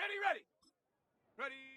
Ready, ready. Ready.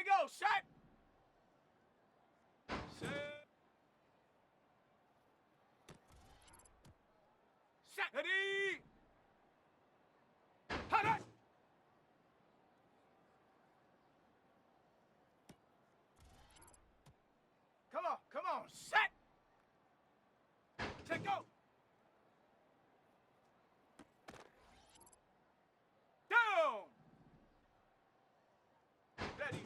go. Set. Set. Set. Ready. Hot it. Come on. Set. Set, go. Down. Ready.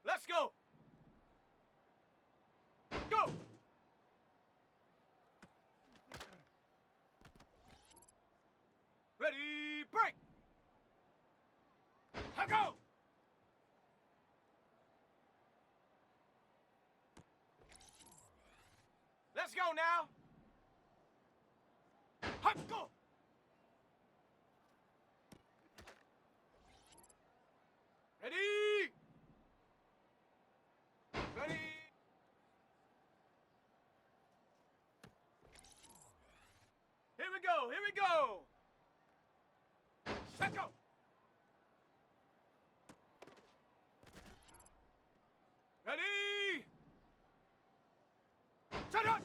Let's go. Go. Ready, break. Go. Let's go now. Go. Ready. Ready. Here we go. Here we go. Set, go. Ready. Set up.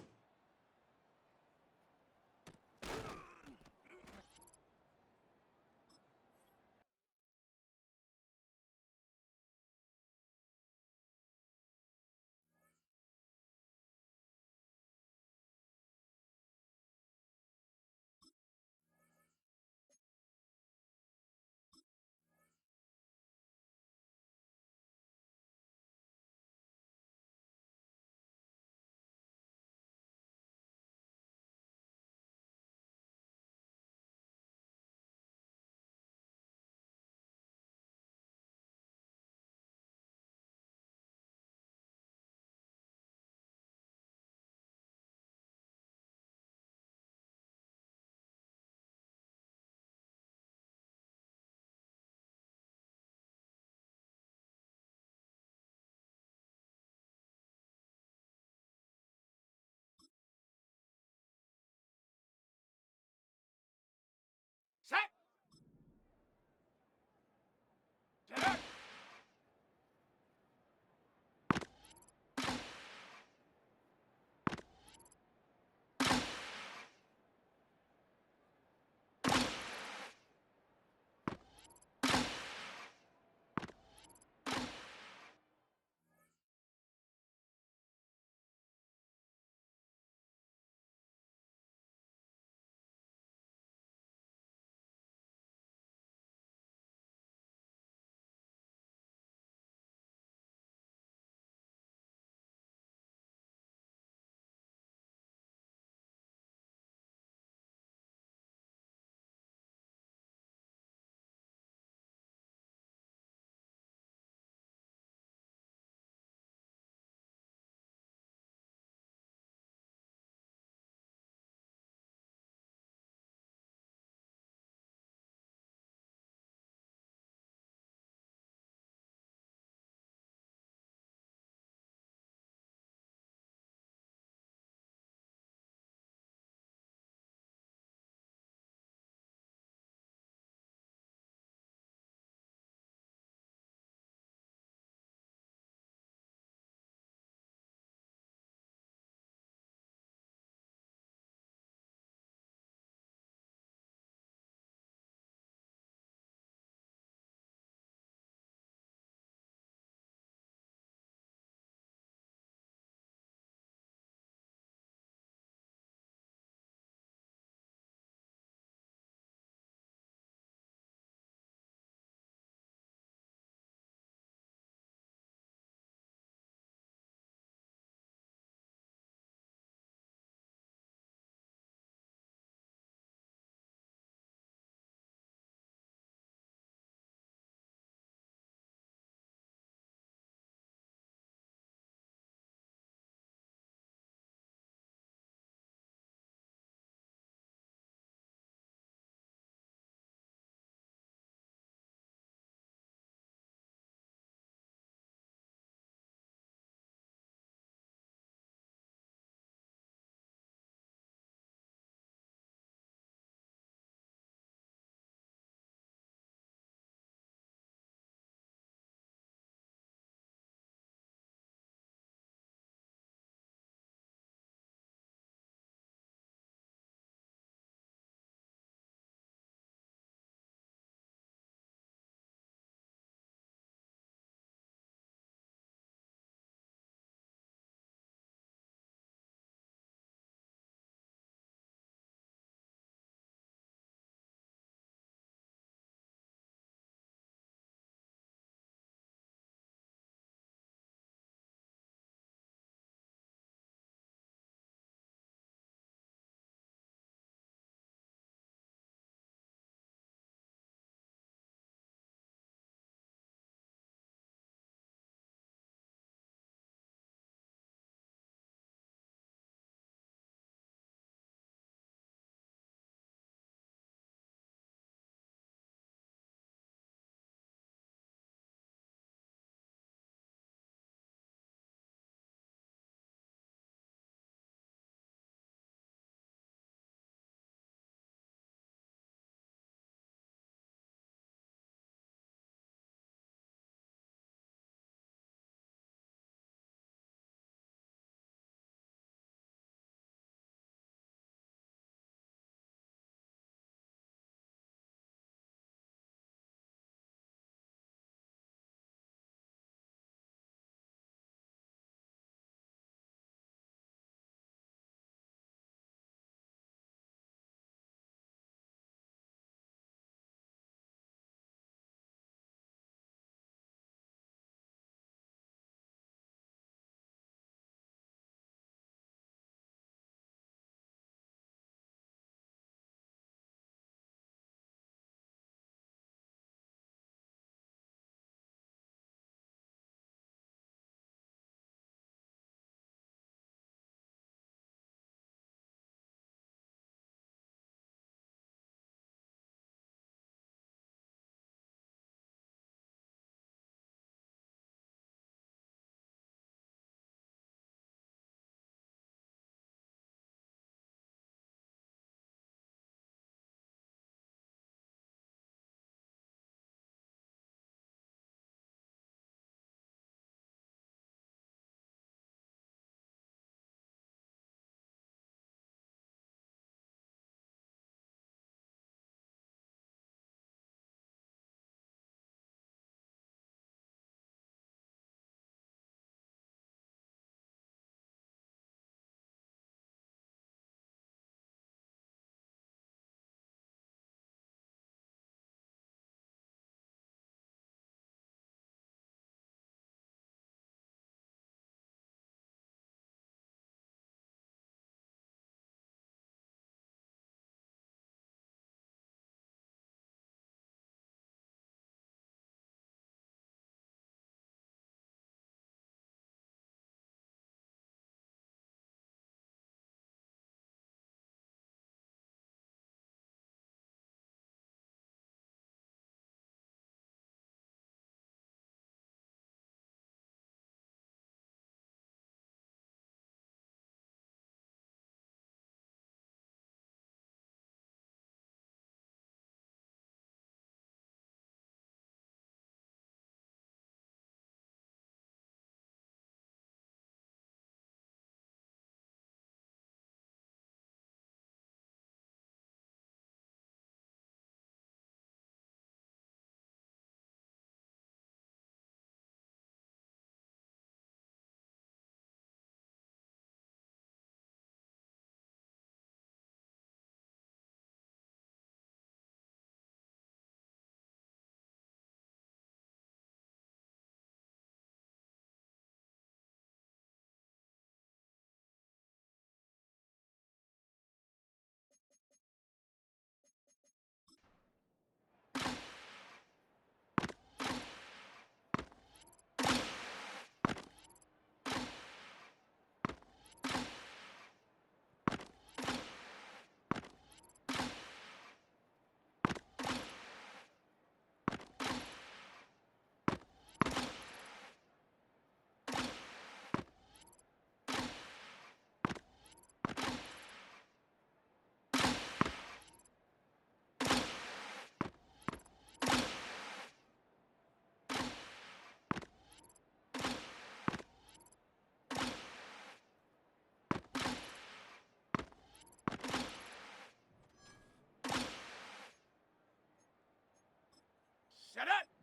Set it!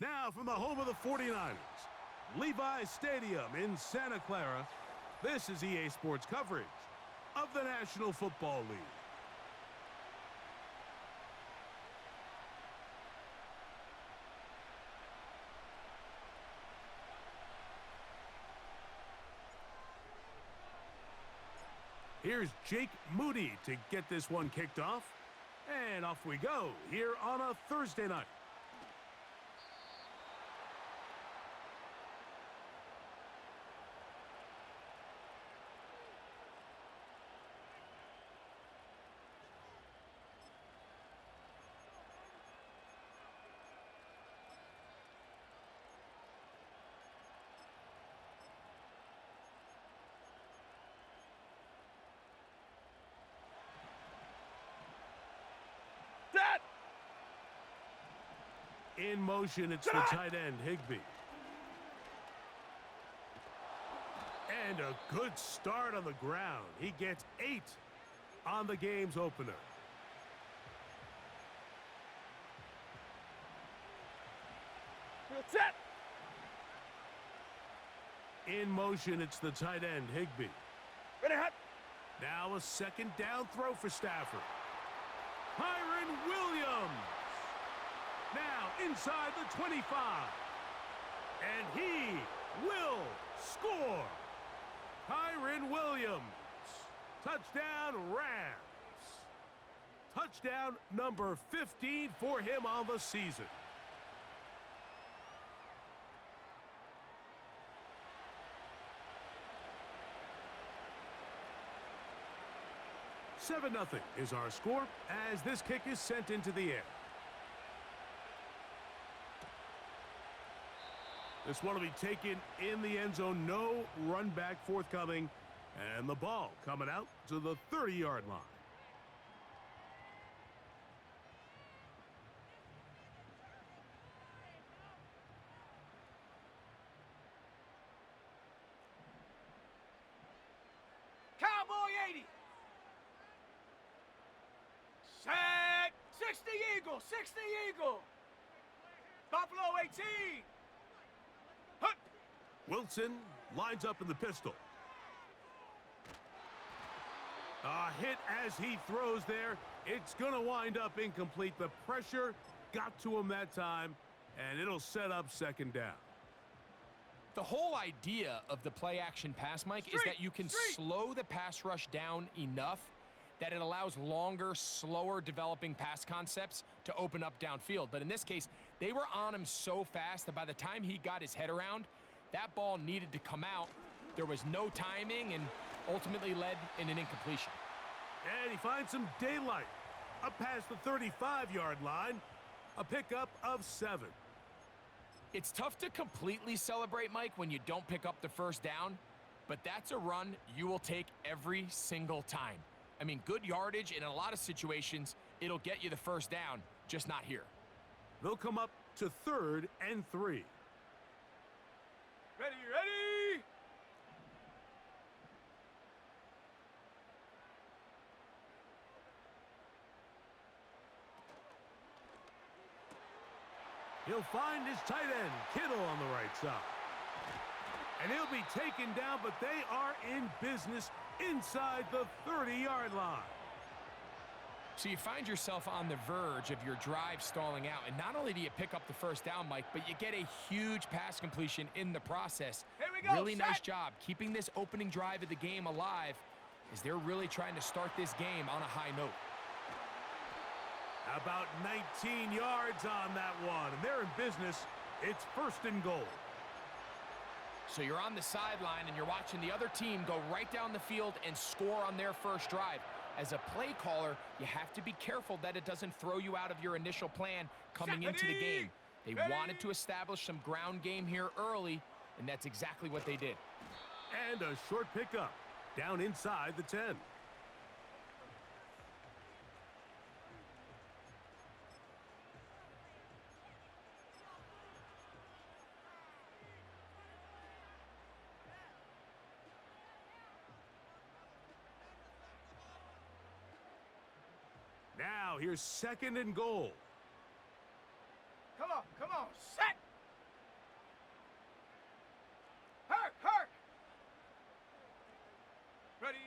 Now from the home of the 49ers, Levi's Stadium in Santa Clara, this is EA Sports coverage of the National Football League. Here's Jake Moody to get this one kicked off. And off we go here on a Thursday night. In motion, it's the tight end, Higbee. And a good start on the ground. He gets 8 on the game's opener. Set! In motion, it's the tight end, Higbee. Ready, hot! Now a second down throw for Stafford. Kyren Williams. Now inside the 25. And he will score. Kyren Williams. Touchdown, Rams. Touchdown number 15 for him on the season. Seven 0 is our score as this kick is sent into the air. This one will be taken in the end zone. No run back forthcoming. And the ball coming out to the 30-yard line. 60 Eagle, 60 Eagle. Buffalo 18. Hut. Wilson lines up in the pistol. A hit as he throws there. It's going to wind up incomplete. The pressure got to him that time, and it'll set up second down. The whole idea of the play-action pass, Mike, is that you can slow the pass rush down enough that it allows longer, slower developing pass concepts to open up downfield. But in this case, they were on him so fast that by the time he got his head around, that ball needed to come out. There was no timing and ultimately led in an incompletion. And he finds some daylight. Up past the 35-yard line, a pickup of 7. It's tough to completely celebrate, Mike, when you don't pick up the first down, but that's a run you will take every single time. I mean, good yardage, and in a lot of situations, it'll get you the first down, just not here. They'll come up to 3rd and 3. Ready, ready. He'll find his tight end, Kittle, on the right side. And he'll be taken down, but they are in business inside the 30-yard line. So you find yourself on the verge of your drive stalling out, and not only do you pick up the first down, Mike, but you get a huge pass completion in the process. Here we go, really nice set. job keeping this opening drive of the game alive as they're really trying to start this game on a high note. About 19 yards on that one, and they're in business. It's 1st and goal. So you're on the sideline, and you're watching the other team go right down the field and score on their first drive. As a play caller, you have to be careful that it doesn't throw you out of your initial plan coming into the game. They wanted to establish some ground game here early, and that's exactly what they did. And a short pickup down inside the 10. Now, here's 2nd and goal. Come on, set. Hurt. Ready.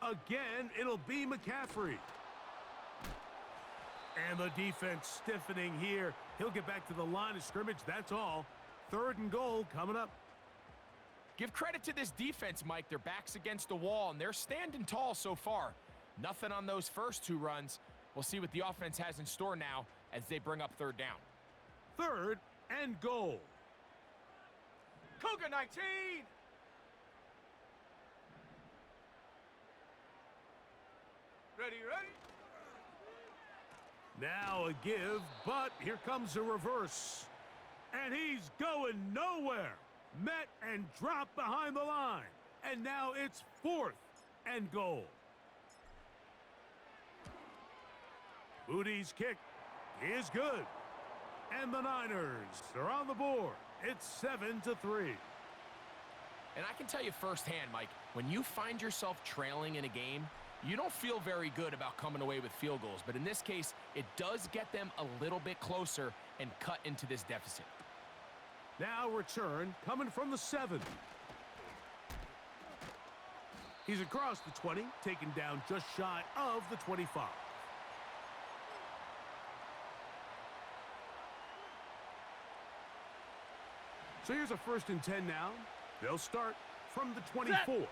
Again, it'll be McCaffrey. And the defense stiffening here. He'll get back to the line of scrimmage, that's all. 3rd and goal coming up. Give credit to this defense, Mike. Their back's against the wall, and they're standing tall so far. Nothing on those first 2 runs. We'll see what the offense has in store now as they bring up 3rd down. 3rd and goal. Cougar 19. Ready. Now a give, but here comes a reverse. And he's going nowhere. Met and dropped behind the line. And now it's 4th and goal. Moody's kick is good. And the Niners are on the board. It's 7-3. And I can tell you firsthand, Mike, when you find yourself trailing in a game, you don't feel very good about coming away with field goals. But in this case, it does get them a little bit closer and cut into this deficit. Now return coming from the 7. He's across the 20, taken down just shy of the 25. So here's a 1st and 10 now. They'll start from the 24. Set.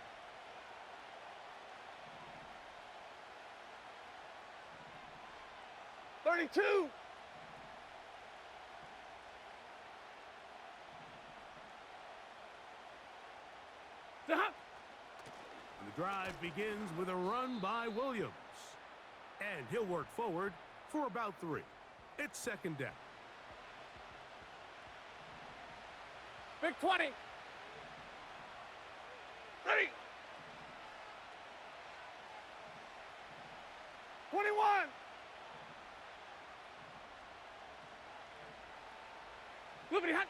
"32. And the drive begins with a run by Williams. And he'll work forward for about 3. It's 2nd down. Big 20. Ready. 21. Liberty hot.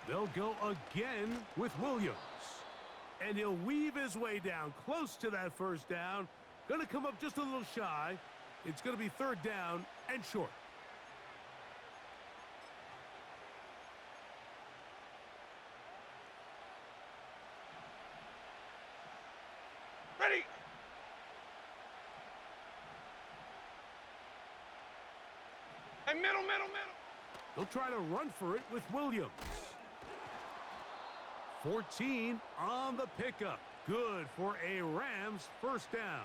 They'll go again with Williams. And he'll weave his way down close to that 1st down. Going to come up just a little shy It's going to be third down and short. Ready. And middle. They'll try to run for it with Williams. 14 on the pickup. Good for a Rams first down.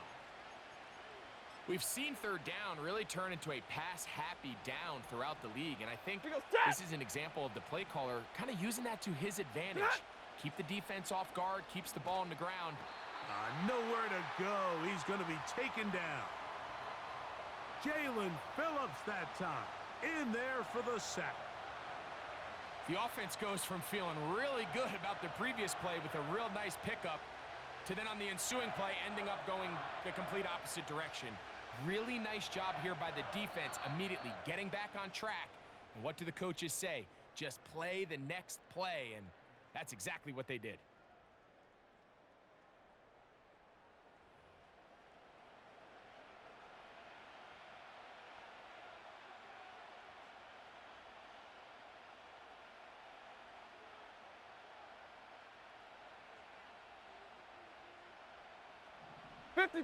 We've seen third down really turn into a pass-happy down throughout the league, and I think Here goes Ted. this is an example of the play caller kind of using that to his advantage. Keep the defense off guard, keeps the ball on the ground. Nowhere to go. He's going to be taken down. Jalen Phillips that time. In there for the sack. The offense goes from feeling really good about the previous play with a real nice pickup to then on the ensuing play ending up going the complete opposite direction. Really nice job here by the defense immediately getting back on track. And what do the coaches say? Just play the next play, and that's exactly what they did.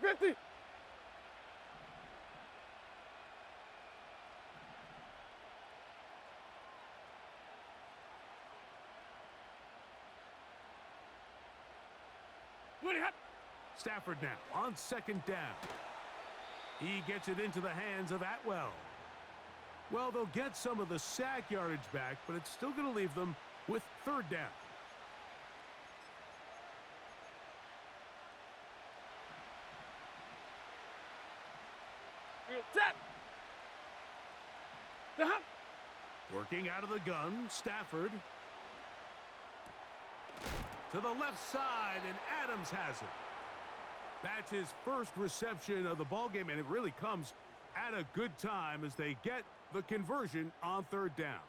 Fifty. Stafford now on second down. He gets it into the hands of Atwell. Well, they'll get some of the sack yardage back, but it's still going to leave them with third down. Set. Down. Working out of the gun, Stafford. To the left side, and Adams has it. That's his first reception of the ballgame, and it really comes at a good time as they get the conversion on third down.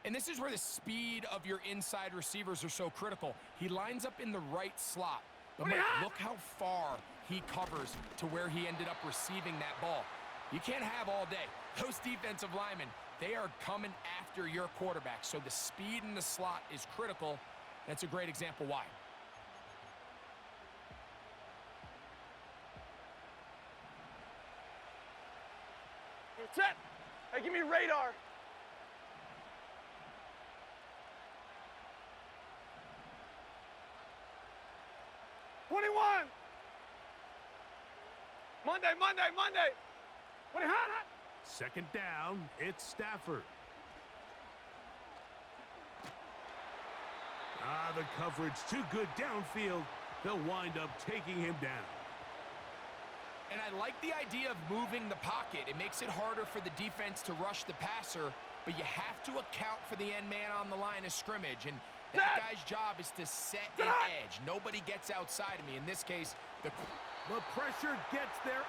And this is where the speed of your inside receivers are so critical. He lines up in the right slot. But Mike, look how far he covers to where he ended up receiving that ball. You can't have all day. Those defensive linemen, they are coming after your quarterback. So the speed in the slot is critical. That's a great example why. Set. Hey, give me radar. Monday. Hot. Second down, it's Stafford. The coverage too good downfield. They'll wind up taking him down. And I like the idea of moving the pocket. It makes it harder for the defense to rush the passer, but you have to account for the end man on the line of scrimmage. And that guy's job is to set an edge. Nobody gets outside of me. In this case, the pressure gets there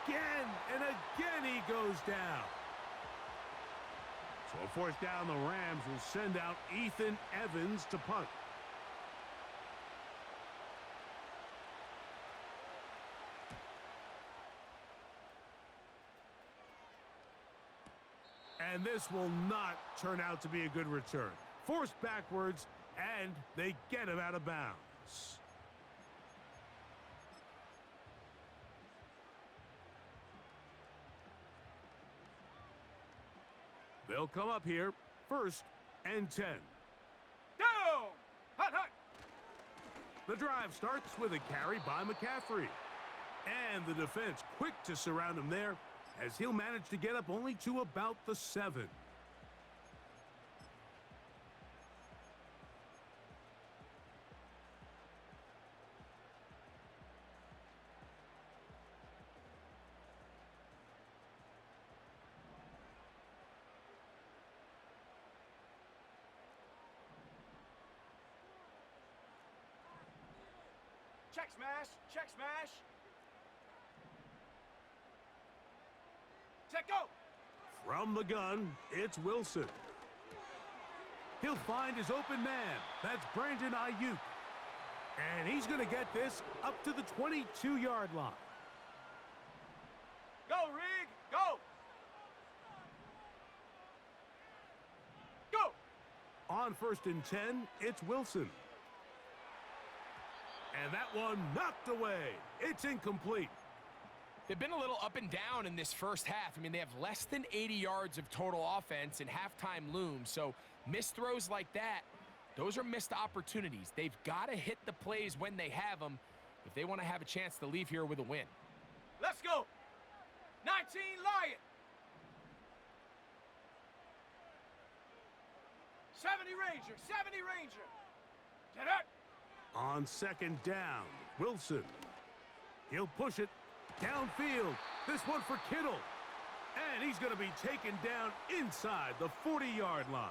again, and again he goes down. So a fourth down, the Rams will send out Ethan Evans to punt. And this will not turn out to be a good return. Forced backwards, and they get him out of bounds. They'll come up here, 1st and 10. Go! Hot. The drive starts with a carry by McCaffrey. And the defense quick to surround him there, as he'll manage to get up only to about the 7. Check smash. Check go. From the gun, it's Wilson. He'll find his open man. That's Brandon Ayuk. And he's going to get this up to the 22-yard line. Go, On 1st and 10, it's Wilson. And that one knocked away. It's incomplete. They've been a little up and down in this first half. I mean, they have less than 80 yards of total offense and halftime looms. So missed throws like that, those are missed opportunities. They've got to hit the plays when they have them if they want to have a chance to leave here with a win. Let's go. 19 Lion. 70 Ranger. 70 Ranger. Get up. On 2nd down, Wilson. He'll push it downfield. This one for Kittle. And he's going to be taken down inside the 40-yard line.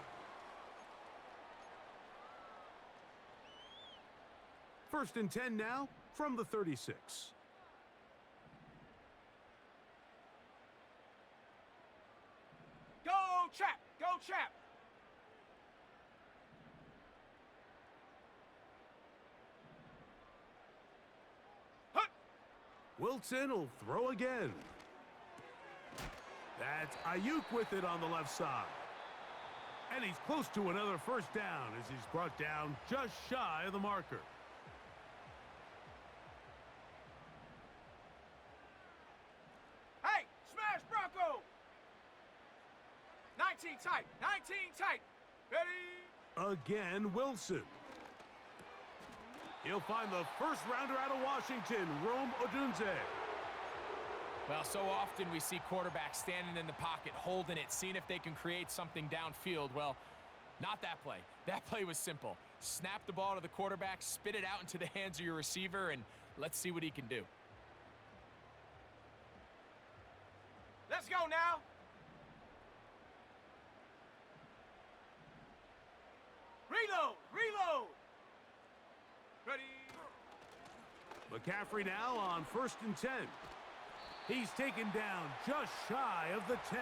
1st and 10 now from the 36. Go, Chap. Go, Chap. Wilson will throw again. That's Ayuk with it on the left side. And he's close to another first down as he's brought down just shy of the marker. Hey, smash Bronco. 19 tight. 19 tight. Ready? Again, Wilson. He'll find the first rounder out of Washington, Rome Odunze. Well, so often we see quarterbacks standing in the pocket, holding it, seeing if they can create something downfield. Well, not that play. That play was simple. Snap the ball to the quarterback, spit it out into the hands of your receiver, and let's see what he can do. Let's go now. Reload. Reload. Ready? McCaffrey now on 1st and 10. He's taken down just shy of the 10.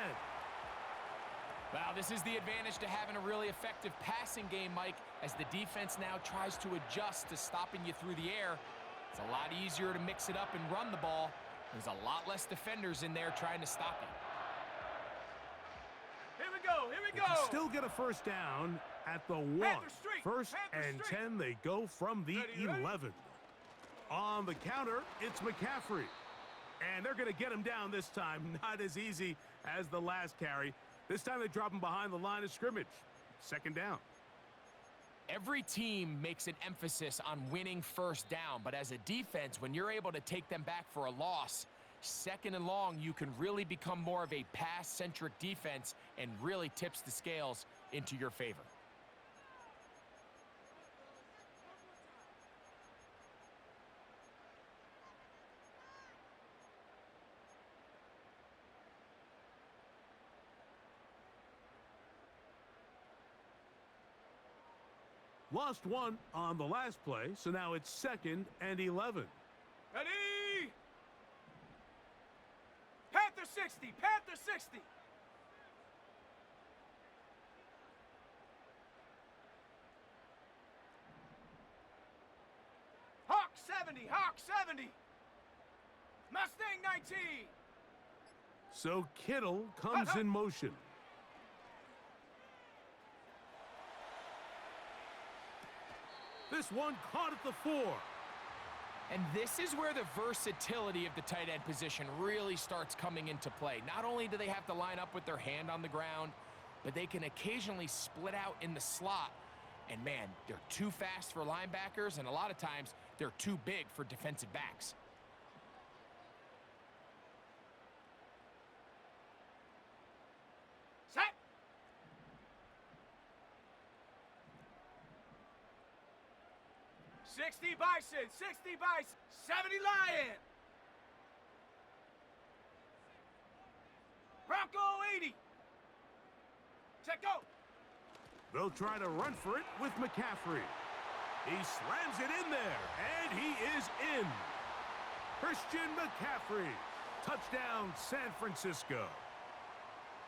Wow, this is the advantage to having a really effective passing game, Mike, as the defense now tries to adjust to stopping you through the air. It's a lot easier to mix it up and run the ball. There's a lot less defenders in there trying to stop you. Here we go. Here we go. Still get a first down at the 1. 1st and 10, they go from the 11. On the counter, it's McCaffrey. And they're going to get him down this time. Not as easy as the last carry. This time they drop him behind the line of scrimmage. 2nd down. Every team makes an emphasis on winning first down, but as a defense, when you're able to take them back for a loss, 2nd and long, you can really become more of a pass-centric defense and really tips the scales into your favor. Lost one on the last play, so now it's 2nd and 11. Ready? Panther 60. Panther 60. Hawk 70. Hawk 70. Mustang 19. So Kittle comes in motion. This one caught at the 4. And this is where the versatility of the tight end position really starts coming into play. Not only do they have to line up with their hand on the ground, but they can occasionally split out in the slot. And man, they're too fast for linebackers, and a lot of times they're too big for defensive backs. Set. $60 Bison, 60 Bison, 70 Lion. Bronco 80. Check go. They'll try to run for it with McCaffrey. He slams it in there, and he is in. Christian McCaffrey. Touchdown, San Francisco.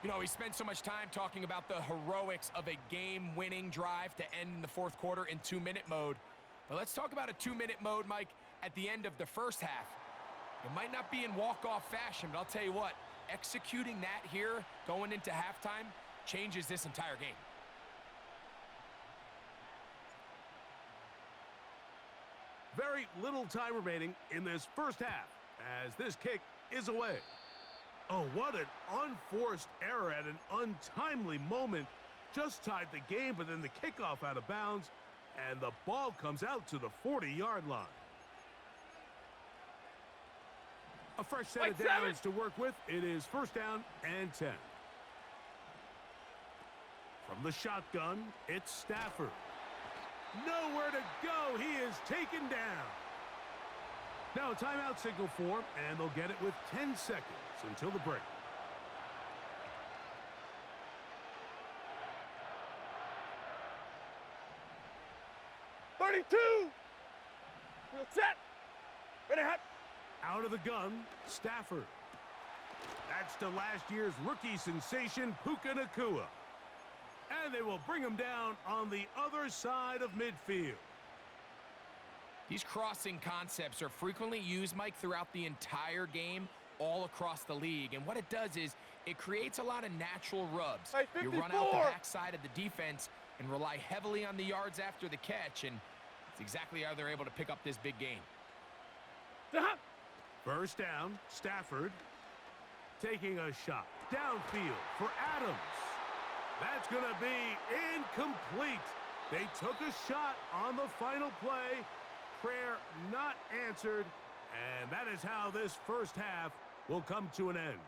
You know, we spent so much time talking about the heroics of a game-winning drive to end in the 4th quarter in 2-minute mode. But let's talk about a 2-minute mode, Mike, at the end of the first half. It might not be in walk-off fashion, but I'll tell you what, executing that here going into halftime changes this entire game. Very little time remaining in this first half as this kick is away. Oh, what an unforced error at an untimely moment. Just tied the game, but then the kickoff out of bounds, and the ball comes out to the 40-yard line. A fresh set of downs to work with. It is first down and 10. From the shotgun, it's Stafford. Nowhere to go. He is taken down. Now a timeout signal for him, and they'll get it with 10 seconds until the break. Set. Ready, hot. Out of the gun, Stafford. That's to last year's rookie sensation, Puka Nacua. And they will bring him down on the other side of midfield. These crossing concepts are frequently used, Mike, throughout the entire game, all across the league. And what it does is it creates a lot of natural rubs. Hey, you run out the backside of the defense and rely heavily on the yards after the catch, and it's exactly how they're able to pick up this big gain. First down, Stafford taking a shot downfield for Adams. That's going to be incomplete. They took a shot on the final play. Prayer not answered, and that is how this first half will come to an end.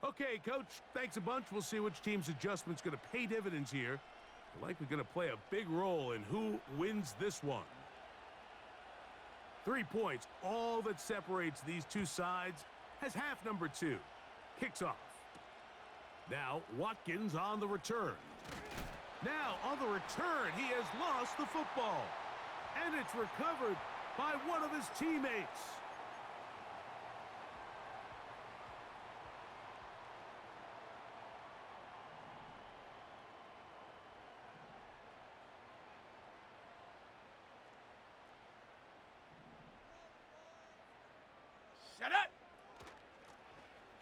Okay, Coach, thanks a bunch. We'll see which team's adjustment's going to pay dividends here. They're likely going to play a big role in who wins this one. 3 points, all that separates these two sides, has half number 2. Kicks off. Now, Watkins on the return. Now, on the return, he has lost the football. And it's recovered by one of his teammates. Shut up.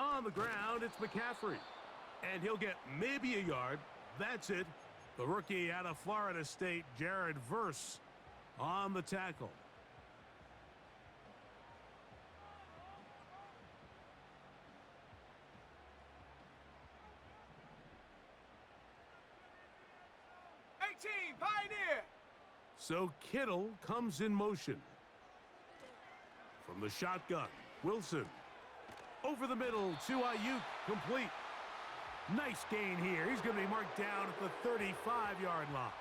On the ground, it's McCaffrey. And he'll get maybe a yard. That's it. The rookie out of Florida State, Jared Verse, on the tackle. Pioneer. So Kittle comes in motion. From the shotgun, Wilson. Over the middle to Ayuk, complete. Nice gain here. He's going to be marked down at the 35-yard line.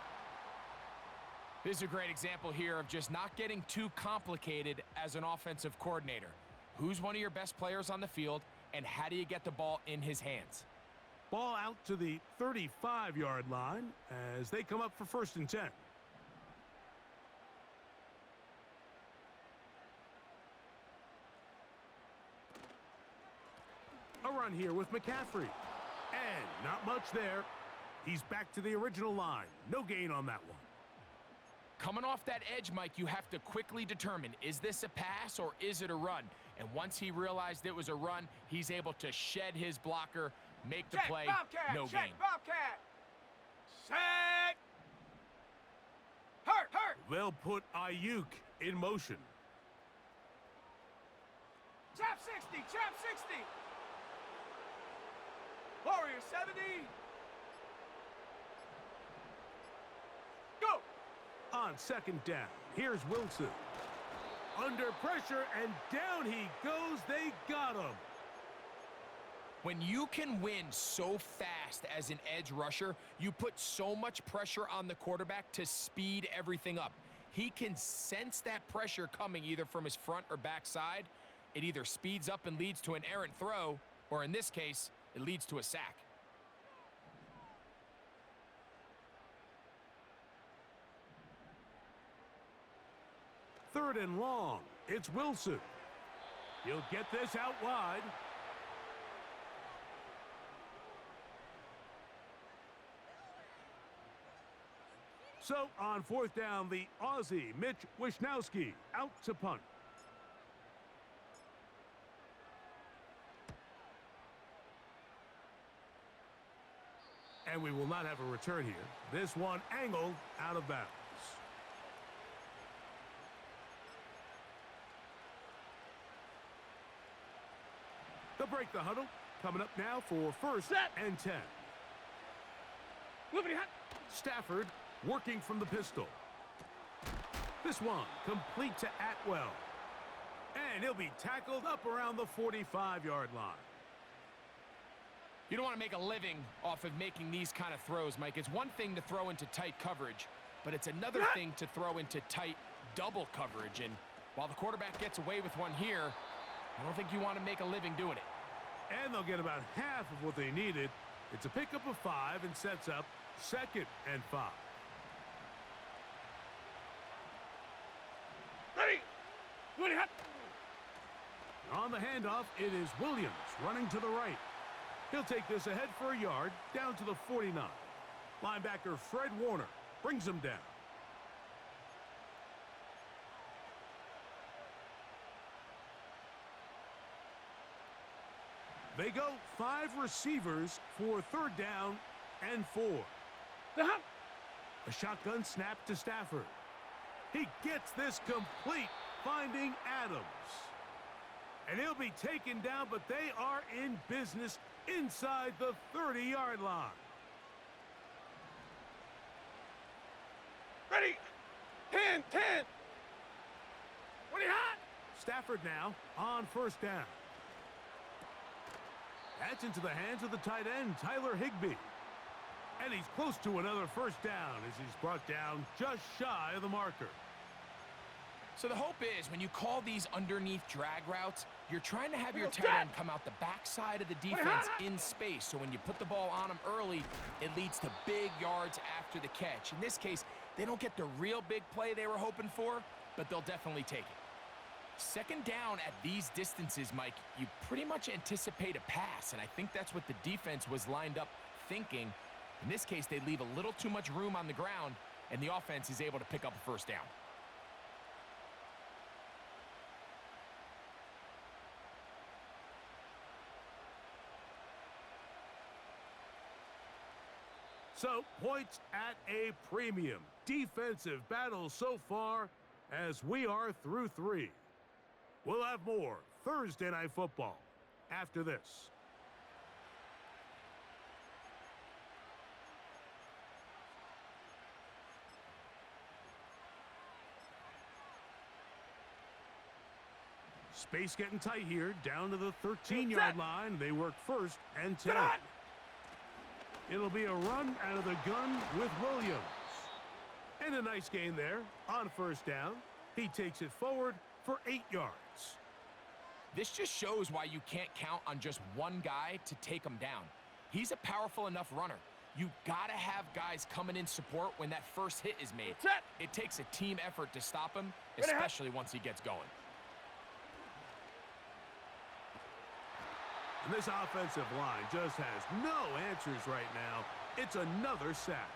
This is a great example here of just not getting too complicated as an offensive coordinator. Who's one of your best players on the field, and how do you get the ball in his hands? Ball out to the 35-yard line as they come up for first and 10. A run here with McCaffrey. And not much there. He's back to the original line. No gain on that one. Coming off that edge, Mike, you have to quickly determine, is this a pass or is it a run? And once he realized it was a run, he's able to shed his blocker, make the play, Bobcat, no check, gain. Bobcat. Set. Hurt. They'll put Ayuk in motion. Chop 60. Warrior 70. Go. On second down, here's Wilson. Under pressure, and down he goes. They got him. When you can win so fast as an edge rusher, you put so much pressure on the quarterback to speed everything up. He can sense that pressure coming either from his front or back side. It either speeds up and leads to an errant throw, or in this case, it leads to a sack. Third and long. It's Wilson. He'll get this out wide. So on fourth down, the Aussie Mitch Wishnowski out to punt. And we will not have a return here. This one angled out of bounds. They'll break the huddle. Coming up now for first and 10. Stafford working from the pistol. This one complete to Atwell. And he'll be tackled up around the 45-yard line. You don't want to make a living off of making these kind of throws, Mike. It's one thing to throw into tight coverage, but it's another thing to throw into tight double coverage. And while the quarterback gets away with one here, I don't think you want to make a living doing it. And they'll get about half of what they needed. It's a pickup of 5 and sets up 2nd and 5. Ready. On the handoff, it is Williams running to the right. He'll take this ahead for a yard, down to the 49. Linebacker Fred Warner brings him down. They go 5 receivers for third down and 4. A shotgun snap to Stafford. He gets this complete, finding Adams. And he'll be taken down, but they are in business inside the 30-yard line. Ready. 10. What are you hot? Stafford now on first down. That's into the hands of the tight end, Tyler Higbee. And he's close to another first down as he's brought down just shy of the marker. So the hope is when you call these underneath drag routes, you're trying to have your tight end come out the backside of the defense in space. So when you put the ball on him early, it leads to big yards after the catch. In this case, they don't get the real big play they were hoping for, but they'll definitely take it. Second down at these distances, Mike, you pretty much anticipate a pass, and I think that's what the defense was lined up thinking. In this case, they leave a little too much room on the ground, and the offense is able to pick up a first down. So, points at a premium. Defensive battle so far as we are through 3. We'll have more Thursday Night Football after this. Space getting tight here, down to the 13-yard line. They work first and 10. It'll be a run out of the gun with Williams. And a nice gain there on first down. He takes it forward for 8 yards. This just shows why you can't count on just one guy to take him down. He's a powerful enough runner. You gotta have guys coming in support when that first hit is made. It takes a team effort to stop him, especially once he gets going. And this offensive line just has no answers right now. It's another sack.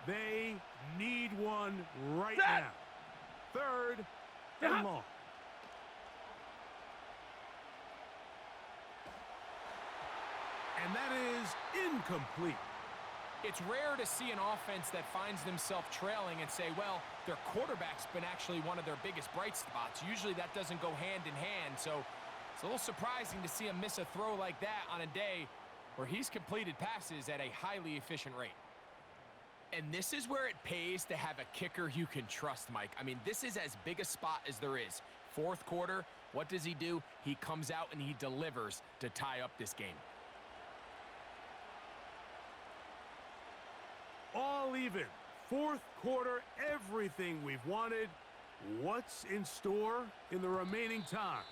They need one right now. Third and long. And that is incomplete. It's rare to see an offense that finds themselves trailing and say, well, their quarterback's been actually one of their biggest bright spots. Usually that doesn't go hand in hand, so it's a little surprising to see him miss a throw like that on a day where he's completed passes at a highly efficient rate. And this is where it pays to have a kicker you can trust, Mike. I mean, this is as big a spot as there is. Fourth quarter, what does he do? He comes out and he delivers to tie up this game. All even. Fourth quarter, everything we've wanted. What's in store in the remaining time?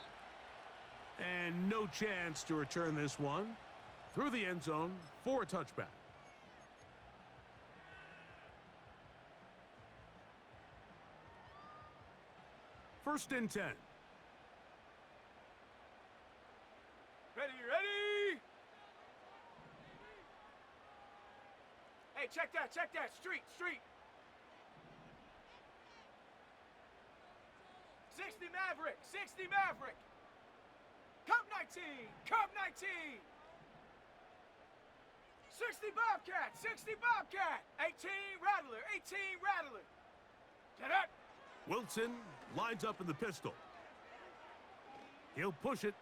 And no chance to return this one through the end zone for a touchback. First and 10. Ready, ready! Hey, check that, check that. Street, street. 60 Maverick, 60 Maverick. Cup 19, Cup 19. 60 Bobcat, 60 Bobcat. 18 Rattler, 18 Rattler. Get up. Wilson lines up in the pistol. He'll push it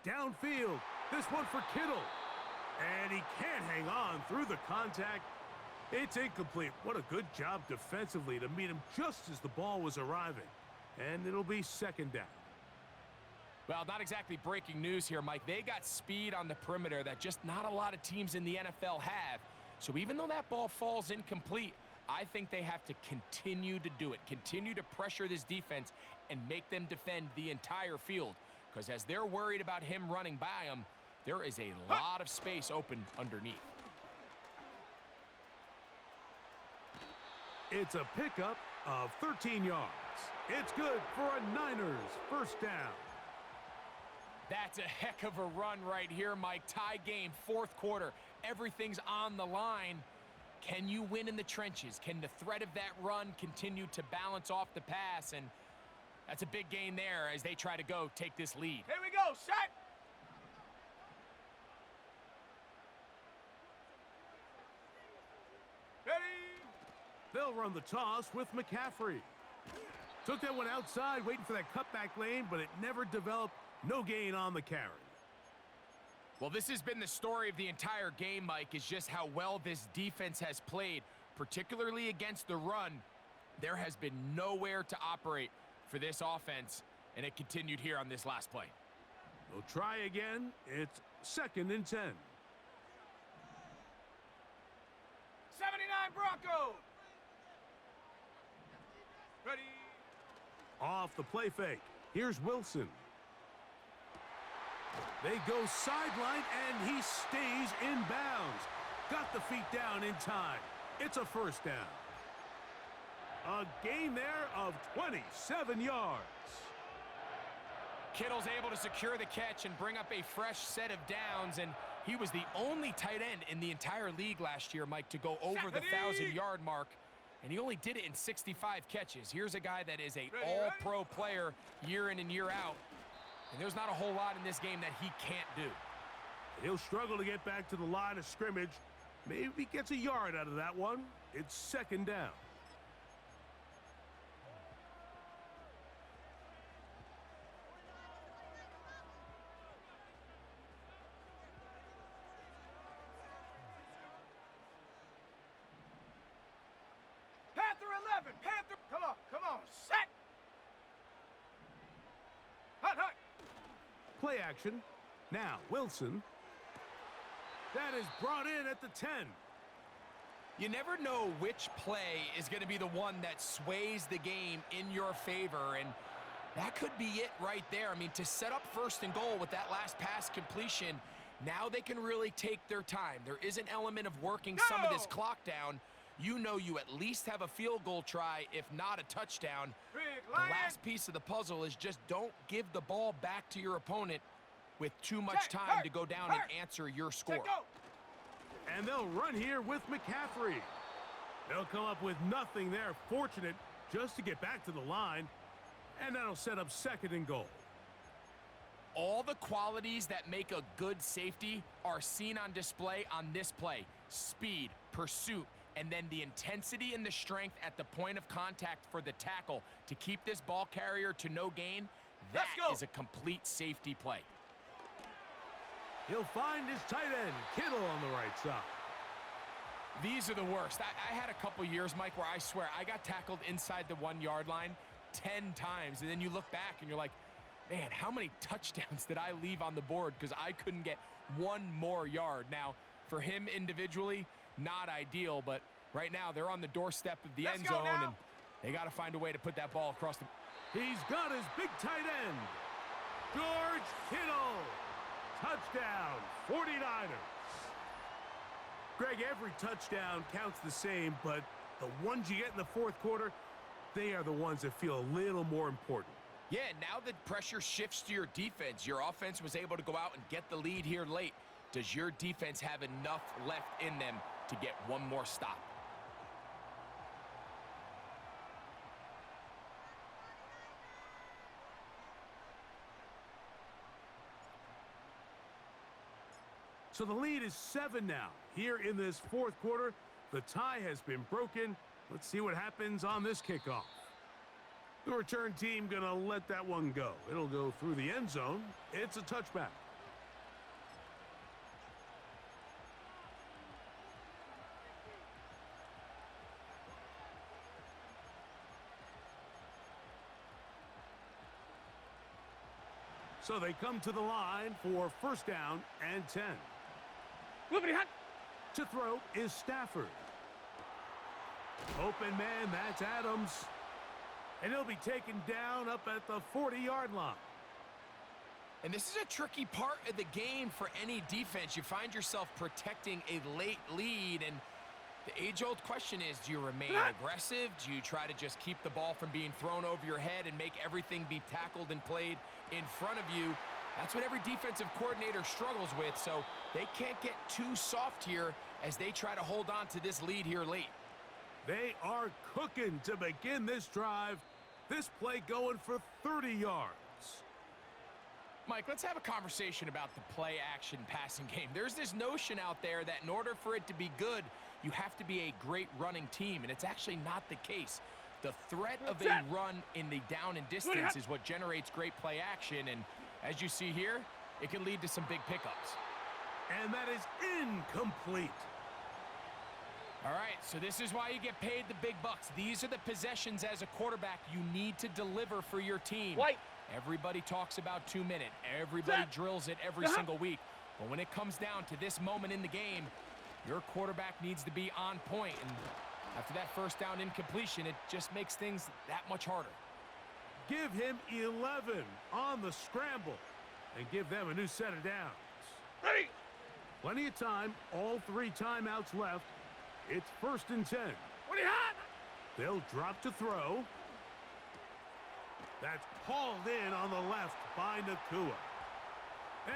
downfield. This one for Kittle. And he can't hang on through the contact. It's incomplete. What a good job defensively to meet him just as the ball was arriving. And it'll be second down. Well, not exactly breaking news here, Mike. They got speed on the perimeter that just not a lot of teams in the NFL have. So even though that ball falls incomplete, I think they have to continue to do it. Continue to pressure this defense and make them defend the entire field. Because as they're worried about him running by them, there is a lot of space open underneath. It's a pickup of 13 yards. It's good for a Niners first down. That's a heck of a run right here, Mike. Tie game, fourth quarter. Everything's on the line. Can you win in the trenches? Can the threat of that run continue to balance off the pass? And that's a big gain there as they try to go take this lead. Here we go, set. Ready. They'll run the toss with McCaffrey. Took that one outside, waiting for that cutback lane, but it never developed. No gain on the carry. Well, this has been the story of the entire game, Mike, is just how well this defense has played, particularly against the run. There has been nowhere to operate for this offense, and it continued here on this last play. We'll try again. It's second and 10. 79 Broncos. Ready. Off the play fake. Here's Wilson. They go sideline, and he stays in bounds. Got the feet down in time. It's a first down. A gain there of 27 yards. Kittle's able to secure the catch and bring up a fresh set of downs, and he was the only tight end in the entire league last year, Mike, to go over the 1,000-yard mark, and he only did it in 65 catches. Here's a guy that is a all-pro player year in and year out, and there's not a whole lot in this game that he can't do. He'll struggle to get back to the line of scrimmage. Maybe he gets a yard out of that one. It's second down. Panther 11. Panther. Come on. Set. Hut, hut. Play action. Now, Wilson. That is brought in at the 10. You never know which play is going to be the one that sways the game in your favor, and that could be it right there. I mean, to set up first and goal with that last pass completion, now they can really take their time. There is an element of working some of this clock down. You know you at least have a field goal try, if not a touchdown. The last piece of the puzzle is just don't give the ball back to your opponent with too much time to go down and answer your score. And they'll run here with McCaffrey. They'll come up with nothing there. Fortunate just to get back to the line. And that'll set up second and goal. All the qualities that make a good safety are seen on display on this play. Speed, pursuit, and then the intensity and the strength at the point of contact for the tackle to keep this ball carrier to no gain. That is a complete safety play. He'll find his tight end, Kittle, on the right side. These are the worst. I had a couple years, Mike, where I swear I got tackled inside the 1-yard line 10 times, and then you look back and you're like, man, how many touchdowns did I leave on the board because I couldn't get one more yard? Now, for him individually, not ideal, but right now they're on the doorstep of the end zone, and they got to find a way to put that ball across the... He's got his big tight end. George Kittle. Touchdown, 49ers. Greg, every touchdown counts the same, but the ones you get in the fourth quarter, they are the ones that feel a little more important. Yeah, now the pressure shifts to your defense. Your offense was able to go out and get the lead here late. Does your defense have enough left in them to get one more stop? So the lead is 7 now. Here in this fourth quarter, the tie has been broken. Let's see what happens on this kickoff. The return team going to let that one go. It'll go through the end zone. It's a touchback. So they come to the line for first down and 10. To throw is Stafford. Open man, that's Adams. And he'll be taken down up at the 40-yard line. And this is a tricky part of the game for any defense. You find yourself protecting a late lead, and the age-old question is, do you remain aggressive? Do you try to just keep the ball from being thrown over your head and make everything be tackled and played in front of you? That's what every defensive coordinator struggles with, so they can't get too soft here as they try to hold on to this lead here late. They are cooking to begin this drive. This play going for 30 yards. Mike, let's have a conversation about the play-action passing game. There's this notion out there that in order for it to be good, you have to be a great running team, and it's actually not the case. The threat of a run in the down and distance is what generates great play action, and as you see here, it can lead to some big pickups. And that is incomplete. All right, so this is why you get paid the big bucks. These are the possessions as a quarterback you need to deliver for your team. Everybody talks about 2-minute. Everybody drills it every single week. But when it comes down to this moment in the game, your quarterback needs to be on point. And after that first down incompletion, it just makes things that much harder. Give him 11 on the scramble and give them a new set of downs. Ready. Plenty of time, all 3 timeouts left. It's first and 10. What are you hot? They'll drop to throw. That's hauled in on the left by Nakua.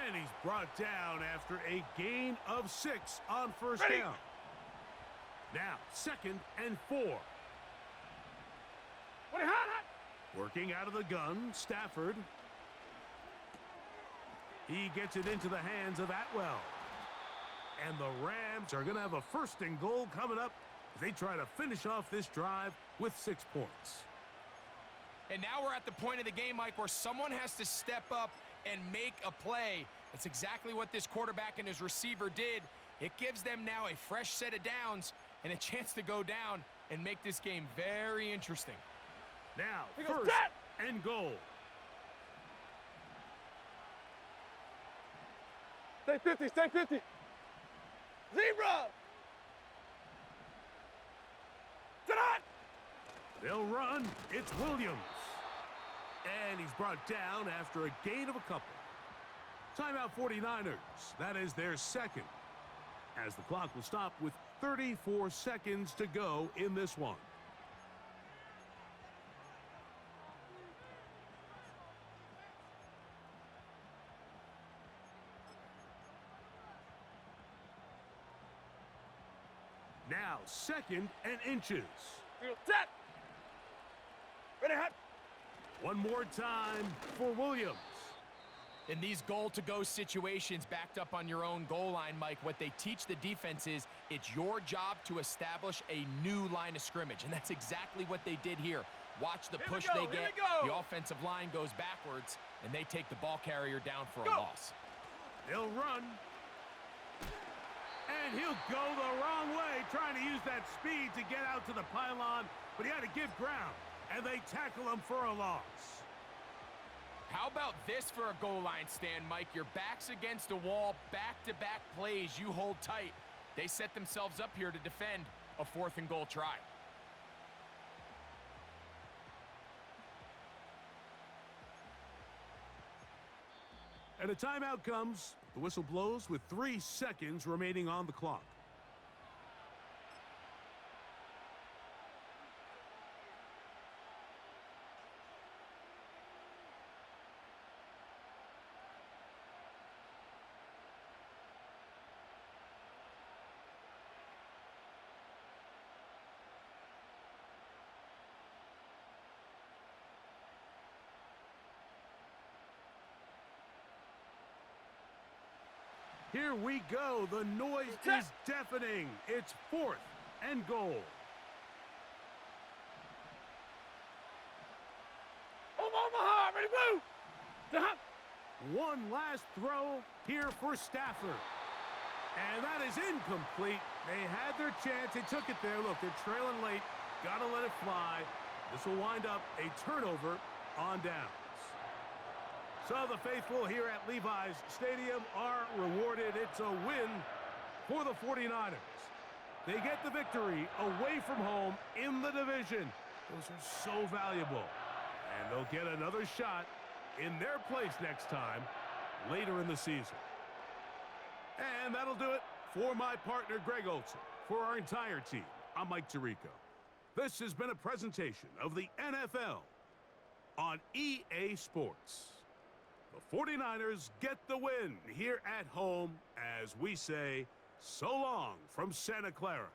And he's brought down after a gain of 6 on first down. Now, second and 4. What are you hot? Working out of the gun, Stafford. He gets it into the hands of Atwell. And the Rams are going to have a first and goal coming up as they try to finish off this drive with 6 points. And now we're at the point of the game, Mike, where someone has to step up and make a play. That's exactly what this quarterback and his receiver did. It gives them now a fresh set of downs and a chance to go down and make this game very interesting. Now, first and goal. Stay 50, stay 50. Zebra! They'll run. It's Williams. And he's brought down after a gain of a couple. Timeout 49ers. That is their second. As the clock will stop with 34 seconds to go in this one. Now, second and inches. Set. Ready, hot. One more time for Williams. In these goal-to-go situations backed up on your own goal line, Mike, what they teach the defense is it's your job to establish a new line of scrimmage, and that's exactly what they did here. Watch the push they get. The offensive line goes backwards, and they take the ball carrier down for a loss. They'll run. And he'll go the wrong way, trying to use that speed to get out to the pylon, but he had to give ground, and they tackle him for a loss. How about this for a goal line stand, Mike? Your back's against the wall, back-to-back plays you hold tight. They set themselves up here to defend a 4th and goal try. And a timeout comes. The whistle blows with 3 seconds remaining on the clock. Here we go. The noise is deafening. It's 4th and goal. Omaha, ready to move. One last throw here for Stafford. And that is incomplete. They had their chance. They took it there. Look, they're trailing late. Got to let it fly. This will wind up a turnover on downs. So the faithful here at Levi's Stadium are rewarded. It's a win for the 49ers. They get the victory away from home in the division. Those are so valuable. And they'll get another shot in their place next time later in the season. And that'll do it for my partner, Greg Olson. For our entire team, I'm Mike Tirico. This has been a presentation of the NFL on EA Sports. The 49ers get the win here at home as we say so long from Santa Clara.